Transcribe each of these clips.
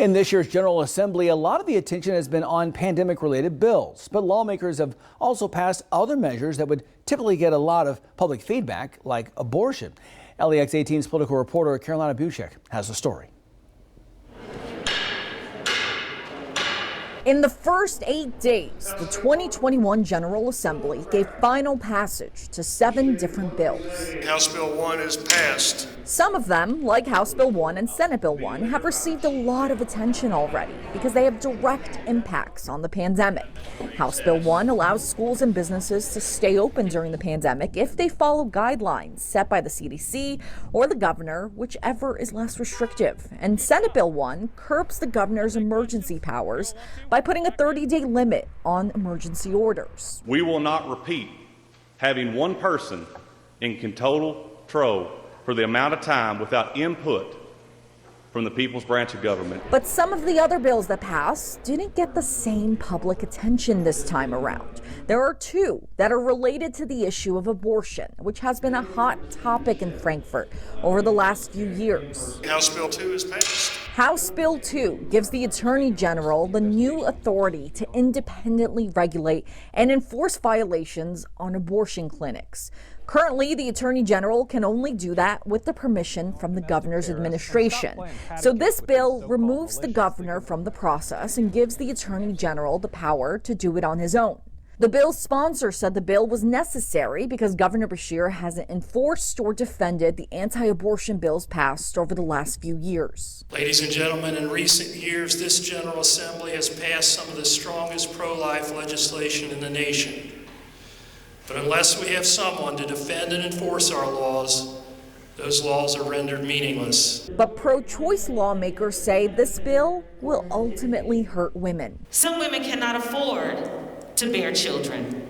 In this year's General Assembly, a lot of the attention has been on pandemic-related bills, but lawmakers have also passed other measures that would typically get a lot of public feedback, like abortion. LEX 18's political reporter Carolina Buchek has the story. In the first 8 days, the 2021 General Assembly gave final passage to 7 different bills. House Bill 1 is passed. Some of them, like House Bill 1 and Senate Bill 1, have received a lot of attention already because they have direct impacts on the pandemic. House Bill 1 allows schools and businesses to stay open during the pandemic if they follow guidelines set by the CDC or the governor, whichever is less restrictive. And Senate Bill 1 curbs the governor's emergency powers by putting a 30-day limit on emergency orders. We will not repeat having one person in total control for the amount of time without input from the people's branch of government. But some of the other bills that passed didn't get the same public attention this time around. There are 2 that are related to the issue of abortion, which has been a hot topic in Frankfort over the last few years. House Bill 2 is passed. House Bill 2 gives the Attorney General the new authority to independently regulate and enforce violations on abortion clinics. Currently, the Attorney General can only do that with the permission from the governor's administration. So this bill removes the governor from the process and gives the Attorney General the power to do it on his own. The bill's sponsor said the bill was necessary because Governor Beshear hasn't enforced or defended the anti-abortion bills passed over the last few years. Ladies and gentlemen, in recent years, this General Assembly has passed some of the strongest pro-life legislation in the nation. But unless we have someone to defend and enforce our laws, those laws are rendered meaningless. But pro-choice lawmakers say this bill will ultimately hurt women. Some women cannot afford to bear children,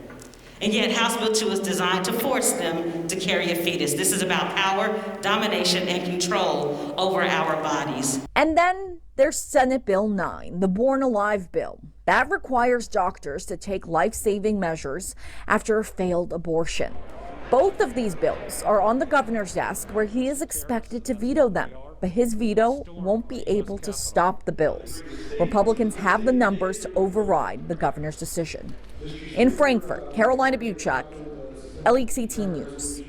and yet House Bill 2 is designed to force them to carry a fetus. This is about power, domination, and control over our bodies. And then there's Senate Bill 9, the Born Alive bill. That requires doctors to take life-saving measures after a failed abortion. Both of these bills are on the governor's desk where he is expected to veto them. But his veto won't be able to stop the bills. Republicans have the numbers to override the governor's decision. In Frankfort, Carolina Buchek, LEX 18 News.